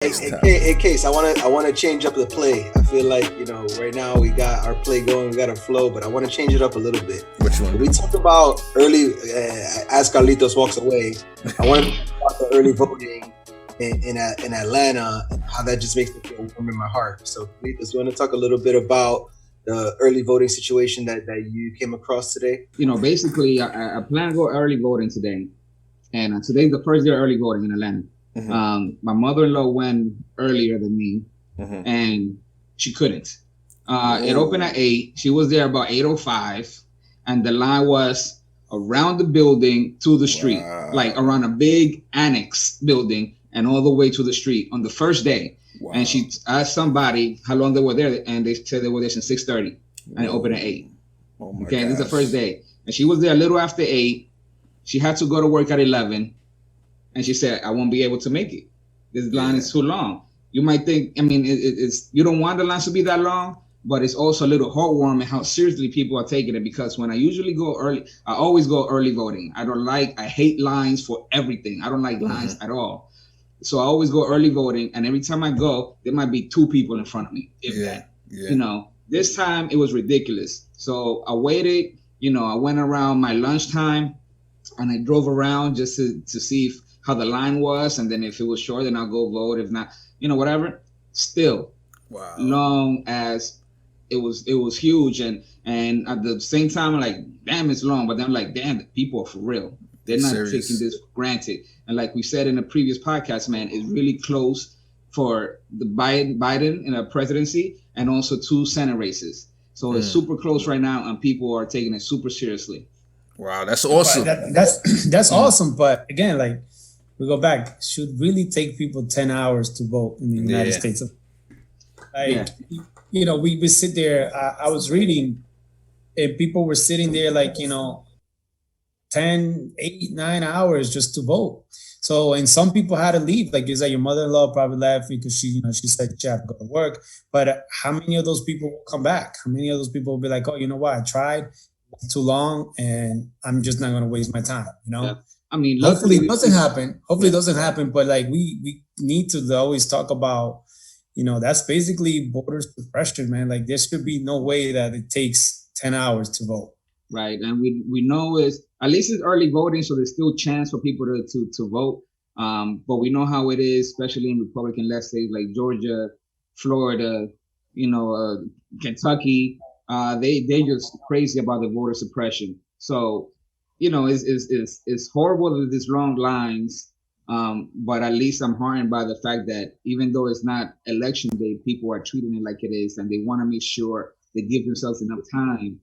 Hey, Case, I wanna change up the play. I feel like right now we got our play going, we got our flow, but I want to change it up a little bit. Which one? We talked about early as Carlitos walks away. I want to talk about the early voting in Atlanta and how that just makes me feel warm in my heart. So, Carlitos, you want to talk a little bit about the early voting situation that you came across today? Basically, I plan to go early voting today, and today's the first day of early voting in Atlanta. My mother-in-law went earlier than me, and she couldn't. It opened at 8. She was there about 8:05, and the line was around the building to the street, like around a big annex building, and all the way to the street on the first day. Wow. And she asked somebody how long they were there, and they said they were there since 6:30, and it opened at 8. Okay, this is the first day, and she was there a little after 8. She had to go to work at 11. And she said, I won't be able to make it. This line is too long. You might think, it's you don't want the lines to be that long, but it's also a little heartwarming how seriously people are taking it, because when I usually go early, I always go early voting. I hate lines for everything. I don't like lines at all. So I always go early voting, and every time I go, there might be 2 people in front of me, if that. This time it was ridiculous. So I waited, I went around my lunchtime, and I drove around just to see how the line was, and then if it was short, then I'll go vote. If not, whatever. Still, long as it was huge, and at the same time, I'm like, damn, it's long. But then I'm like, damn, the people are for real. They're not taking this for granted. And like we said in the previous podcast, man, it's really close for the Biden in a presidency, and also 2 Senate races. So it's super close right now, and people are taking it super seriously. Wow, that's awesome. That's awesome. But again, like, we go back, should really take people 10 hours to vote in the United States. We sit there. I was reading, and people were sitting there like, 10, 8, 9 hours just to vote. So, and some people had to leave. Like you said, your mother-in-law probably left because she said she had to go to work. But how many of those people will come back? How many of those people will be like, oh, you know what? I tried too long, and I'm just not going to waste my time, Yeah. Hopefully it doesn't happen. Hopefully it doesn't happen. But like we need to always talk about, that's basically voter suppression, man. Like there should be no way that it takes 10 hours to vote. Right. And we know at least it's early voting, so there's still chance for people to vote. But we know how it is, especially in Republican-led states like Georgia, Florida, Kentucky. They just crazy about the voter suppression. So it's horrible that there's long lines, but at least I'm heartened by the fact that even though it's not election day, people are treating it like it is, and they want to make sure they give themselves enough time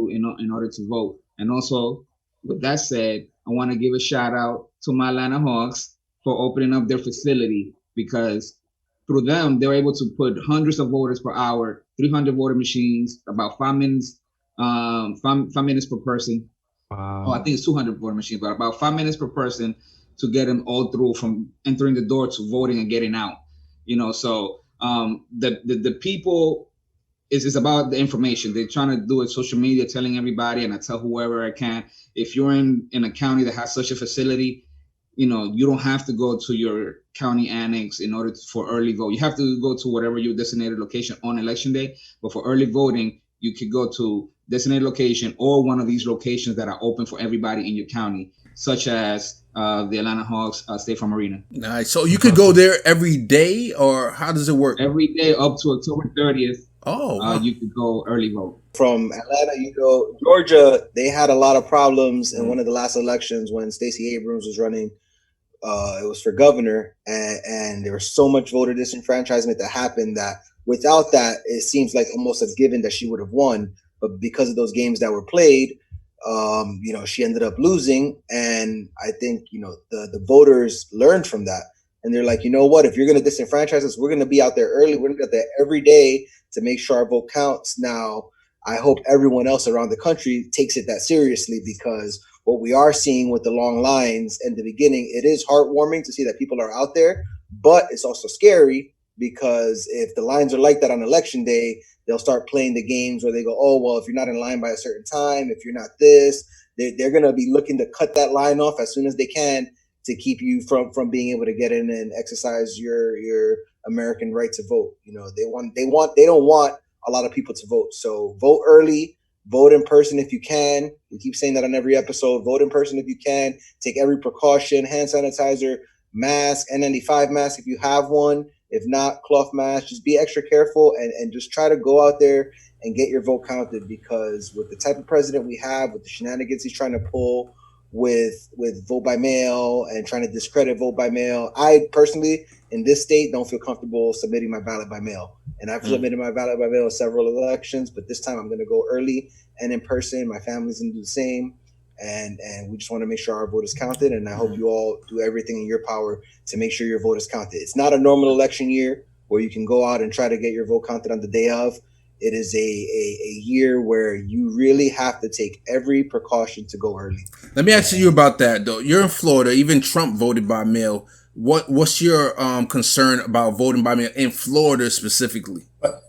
in order to vote. And also, with that said, I want to give a shout out to my Atlanta Hawks for opening up their facility, because through them, they're able to put hundreds of voters per hour, 300 voter machines, about 5 minutes, 5 minutes per person. Wow. Oh, I think it's 200 voter machines, but about 5 minutes per person to get them all through from entering the door to voting and getting out. So the people is about the information. They're trying to do it social media, telling everybody, and I tell whoever I can. If you're in a county that has such a facility, you don't have to go to your county annex in order for early vote. You have to go to whatever your designated location on election day. But for early voting, you could go to designated location or one of these locations that are open for everybody in your county, such as the Atlanta Hawks State Farm Arena. Nice. So you could go there every day, or how does it work? Every day up to October 30th. Oh, wow. You could go early vote. From Atlanta, Georgia, they had a lot of problems in one of the last elections when Stacey Abrams was running. It was for governor, and there was so much voter disenfranchisement that happened that without that, it seems like almost a given that she would have won. But because of those games that were played, she ended up losing. And I think, the voters learned from that. And they're like, you know what, if you're going to disenfranchise us, we're going to be out there early. We're going to be out there every day to make sure our vote counts. Now, I hope everyone else around the country takes it that seriously, because what we are seeing with the long lines in the beginning, it is heartwarming to see that people are out there, but it's also scary because if the lines are like that on election day, they'll start playing the games where they go, oh, well, if you're not in line by a certain time, if you're not this, they're going to be looking to cut that line off as soon as they can to keep you from being able to get in and exercise your American right to vote. You know, they don't want a lot of people to vote. So vote early, vote in person if you can. We keep saying that on every episode. Vote in person if you can. Take every precaution, hand sanitizer, mask, N95 mask if you have one. If not, cloth mask. Just be extra careful and just try to go out there and get your vote counted, because with the type of president we have, with the shenanigans he's trying to pull with vote by mail and trying to discredit vote by mail, I personally, in this state, don't feel comfortable submitting my ballot by mail. And I've submitted my ballot by mail in several elections, but this time I'm going to go early and in person. My family's going to do the same. And we just want to make sure our vote is counted. And I hope you all do everything in your power to make sure your vote is counted. It's not a normal election year where you can go out and try to get your vote counted on the day of. It is a year where you really have to take every precaution to go early. Let me ask you about that, though. You're in Florida. Even Trump voted by mail. What's your concern about voting by mail in Florida specifically?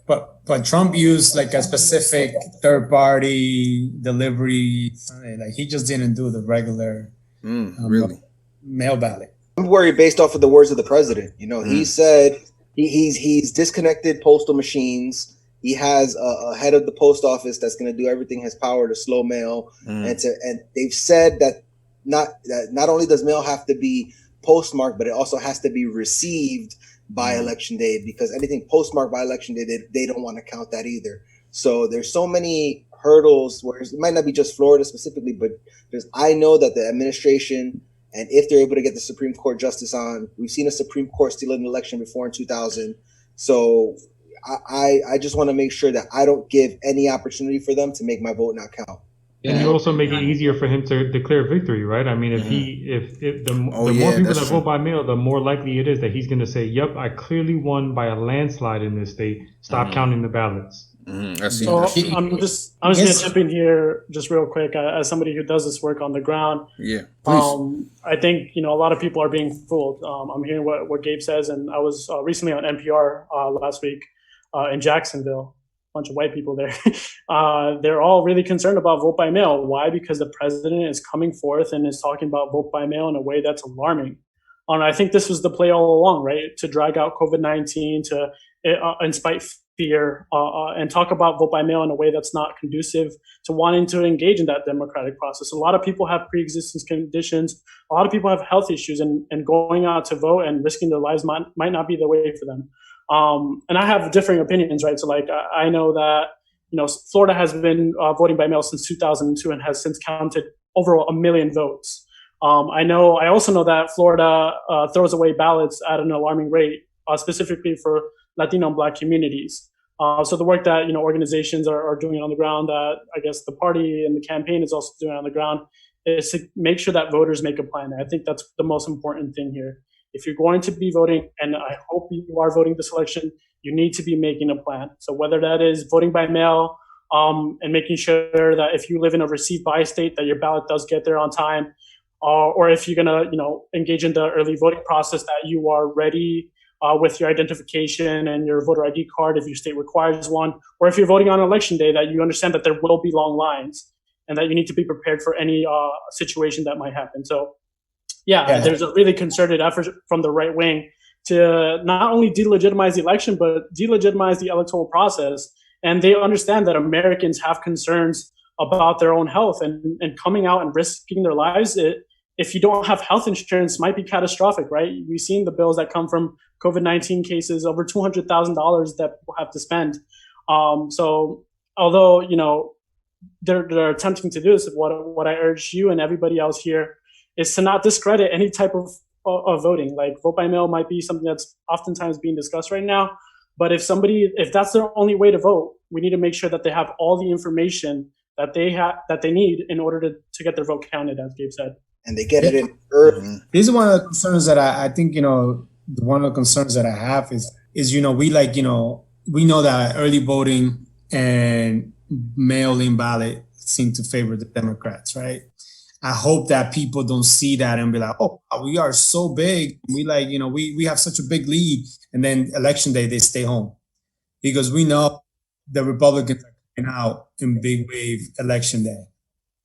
But Trump used like a specific third party delivery. Like he just didn't do the regular really mail ballot. I'm worried based off of the words of the president. You know, he said he's disconnected postal machines. He has a head of the post office that's going to do everything in his power to slow mail, and they've said that not only does mail have to be postmarked, but it also has to be received by election day, because anything postmarked by election day, they don't want to count that either. So there's so many hurdles where it might not be just Florida specifically, but I know that the administration, and if they're able to get the Supreme Court justice on, we've seen a Supreme Court steal an election before in 2000. So I just want to make sure that I don't give any opportunity for them to make my vote not count. And you also make it easier for him to declare victory, right? I mean, if the more people that vote by mail, the more likely it is that he's going to say, "Yep, I clearly won by a landslide in this state. Stop counting the ballots." So I'm just going to jump in here just real quick as somebody who does this work on the ground. Yeah, please. I think a lot of people are being fooled. I'm hearing what Gabe says, and I was recently on NPR last week in Jacksonville. Bunch of white people there. They're all really concerned about vote by mail. Why? Because the president is coming forth and is talking about vote by mail in a way that's alarming. And I think this was the play all along, right? To drag out COVID-19, to incite fear, and talk about vote by mail in a way that's not conducive to wanting to engage in that democratic process. A lot of people have pre-existing conditions. A lot of people have health issues, and going out to vote and risking their lives might not be the way for them. And I have differing opinions, right? So like, I know that, Florida has been voting by mail since 2002 and has since counted over 1 million votes. I also know that Florida throws away ballots at an alarming rate, specifically for Latino and Black communities. So the work that, organizations are doing on the ground, that I guess the party and the campaign is also doing on the ground, is to make sure that voters make a plan. And I think that's the most important thing here. If you're going to be voting, and I hope you are voting this election, you need to be making a plan. So whether that is voting by mail, and making sure that if you live in a receive by state, that your ballot does get there on time, or if you're gonna, engage in the early voting process, that you are ready with your identification and your voter ID card if your state requires one, or if you're voting on election day, that you understand that there will be long lines and that you need to be prepared for any situation that might happen. So. Yeah, there's a really concerted effort from the right wing to not only delegitimize the election, but delegitimize the electoral process. And they understand that Americans have concerns about their own health, and coming out and risking their lives, if you don't have health insurance, might be catastrophic, right? We've seen the bills that come from COVID-19 cases, over $200,000 that people have to spend. So although, they're attempting to do this, what I urge you and everybody else here is to not discredit any type of voting. Like vote by mail might be something that's oftentimes being discussed right now, but if that's their only way to vote, we need to make sure that they have all the information that they need in order to get their vote counted, as Gabe said. And they get it in early. This is one of the concerns that I think, one of the concerns that I have is we know that early voting and mail-in ballot seem to favor the Democrats, right? I hope that people don't see that and be like, oh, we are so big. We have such a big lead. And then election day, they stay home. Because we know the Republicans are coming out in big wave election day.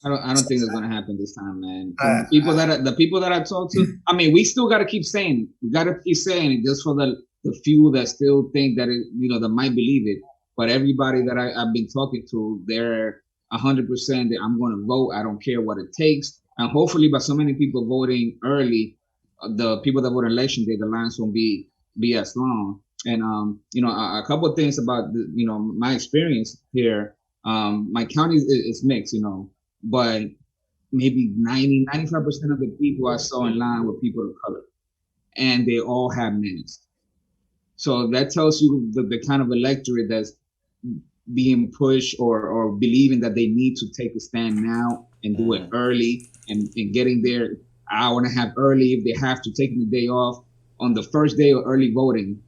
I don't think it's gonna happen this time, man. From the people that I talk to, I mean, we still gotta keep saying it. We gotta keep saying it just for the few that still think that it, that might believe it. But everybody that I've been talking to, they're 100% that I'm gonna vote. I don't care what it takes. And hopefully, by so many people voting early, the people that vote on election day, the lines won't be as long. And a couple of things about my experience here. My county is mixed, but maybe 95% of the people I saw in line were people of color, and they all have masks. So that tells you the kind of electorate that's being pushed or believing that they need to take a stand now and do it early and getting there an hour and a half early if they have to, taking the day off on the first day of early voting,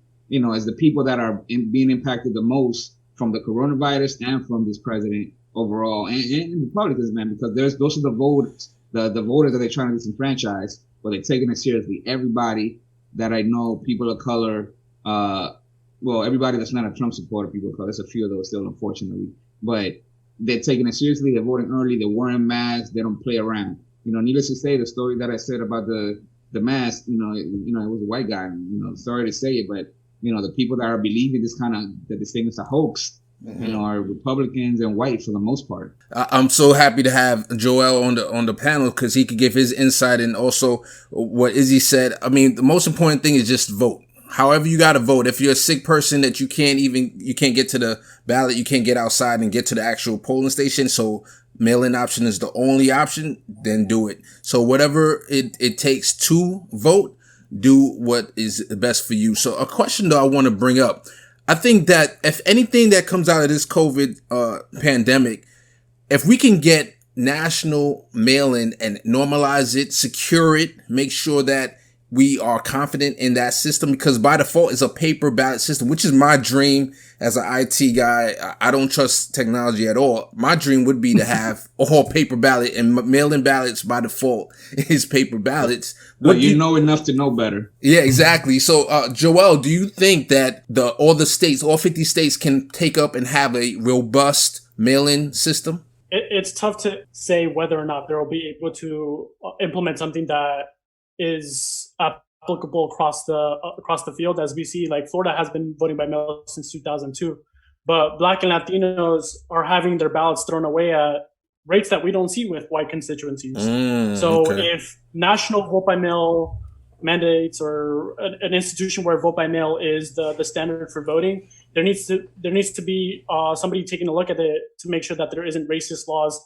as the people that are being impacted the most from the coronavirus and from this president overall, and Republicans, man, because those are the voters, the voters that they're trying to disenfranchise, but they're taking it seriously. Everybody that I know, people of color, everybody that's not a Trump supporter, people of color, there's a few of those still, unfortunately, but they're taking it seriously. They're voting early. They're wearing masks. They don't play around. Needless to say, the story that I said about the mask, it was a white guy. Sorry to say it, but the people that are believing that this thing is a hoax, are Republicans and white for the most part. I'm so happy to have Joel on the panel because he could give his insight, and also what Izzy said. I mean, the most important thing is just vote. However you got to vote. If you're a sick person that you can't get to the ballot, you can't get outside and get to the actual polling station, so mail-in option is the only option, then do it. So whatever it takes to vote, do what is best for you. So a question though I want to bring up. I think that if anything that comes out of this COVID pandemic, if we can get national mail-in and normalize it, secure it, make sure that we are confident in that system, because by default it's a paper ballot system, which is my dream as an IT guy. I don't trust technology at all. My dream would be to have all paper ballot, and mail-in ballots by default is paper ballots. Well, you know enough to know better. Yeah, exactly. So, Joel, do you think that all 50 states can take up and have a robust mail-in system? It's tough to say whether or not they'll be able to implement something that is applicable across the field. As we see, like Florida has been voting by mail since 2002, but Black and Latinos are having their ballots thrown away at rates that we don't see with white constituencies. If national vote by mail mandates or an institution where vote by mail is the standard for voting, there needs to be somebody taking a look at it to make sure that there isn't racist laws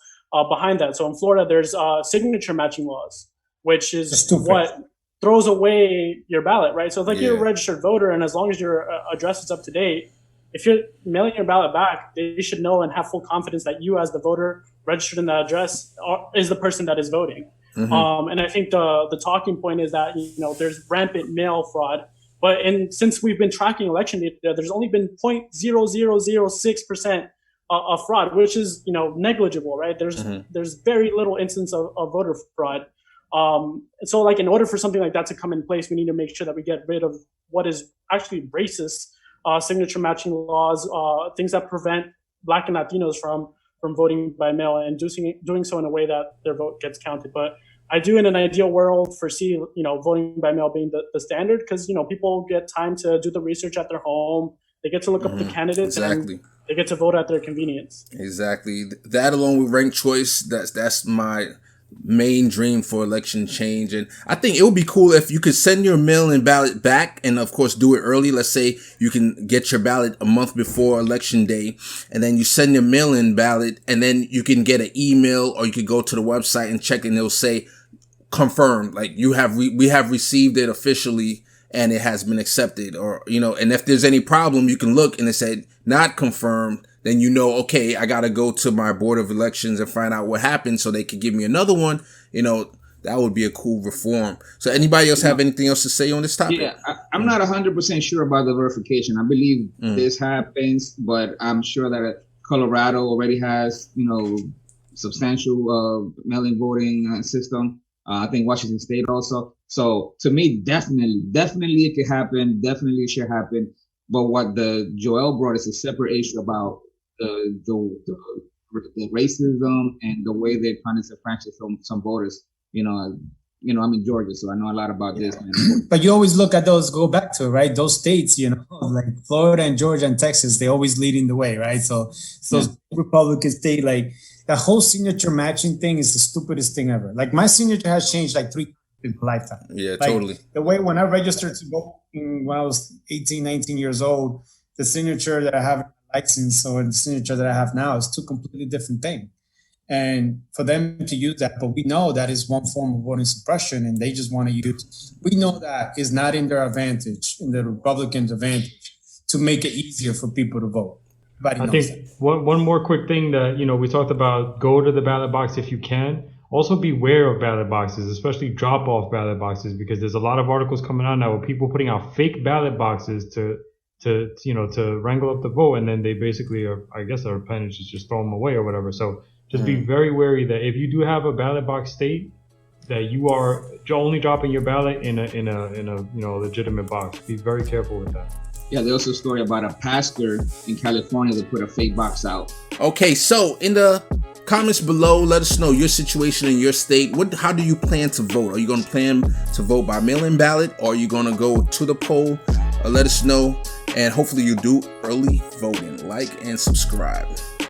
behind that. So in Florida, there's signature matching laws, which is what throws away your ballot, right? So it's you're a registered voter, and as long as your address is up to date, if you're mailing your ballot back, they should know and have full confidence that you, as the voter registered in that address, is the person that is voting. And I think the talking point is that there's rampant mail fraud, but since we've been tracking election data, there's only been 0.0006% of fraud, which is negligible, right? There's very little instance of voter fraud. So in order for something like that to come in place, we need to make sure that we get rid of what is actually racist signature matching laws, things that prevent Black and Latinos from voting by mail, and doing so in a way that their vote gets counted. But I do, in an ideal world, foresee voting by mail being the standard, because people get time to do the research at their home. They get to look up the candidates, and they get to vote at their convenience. Exactly. That along with ranked choice, that's my main dream for election change. And I think it would be cool if you could send your mail-in ballot back, and of course do it early. Let's say you can get your ballot a month before election day, and then you send your mail-in ballot, and then you can get an email, or you could go to the website and check, and it'll say confirmed, like we have received it officially and it has been accepted, or and if there's any problem, you can look and it said not confirmed. Then okay, I got to go to my board of elections and find out what happened so they could give me another one. That would be a cool reform. So anybody else have anything else to say on this topic? Yeah, I'm not 100% sure about the verification. I believe this happens, but I'm sure that Colorado already has, substantial mail-in voting system. I think Washington State also. So to me, definitely it could happen. Definitely it should happen. But what the Joel brought is a separate issue about the the racism and the way they're trying to disenfranchise some voters. I'm in Georgia, so I know a lot about this. Man. But you always look at those, go back to, right? Those states, like Florida and Georgia and Texas, they always leading the way, right? So Republican state, like the whole signature matching thing is the stupidest thing ever. Like my signature has changed like 3 times in my lifetime. Yeah, like, totally. The way when I registered to vote when I was 18, 19 years old, the signature that I have in my license or the signature that I have now is two completely different things. And for them to use that, but we know that is one form of voting suppression, and they just want to use. We know that is not in their advantage, in the Republicans' advantage, to make it easier for people to vote. I think one more quick thing that we talked about: go to the ballot box if you can. Also, beware of ballot boxes, especially drop-off ballot boxes, because there's a lot of articles coming out now with people putting out fake ballot boxes to wrangle up the vote, and then they basically are, I guess, their appendage is just throw them away or whatever. So. Just be very wary that if you do have a ballot box state, that you are only dropping your ballot in a legitimate box. Be very careful with that. Yeah, there's also a story about a pastor in California that put a fake box out. Okay, so in the comments below, let us know your situation in your state. How do you plan to vote? Are you going to plan to vote by mail-in ballot, or are you going to go to the poll? Let us know, and hopefully you do early voting. Like and subscribe.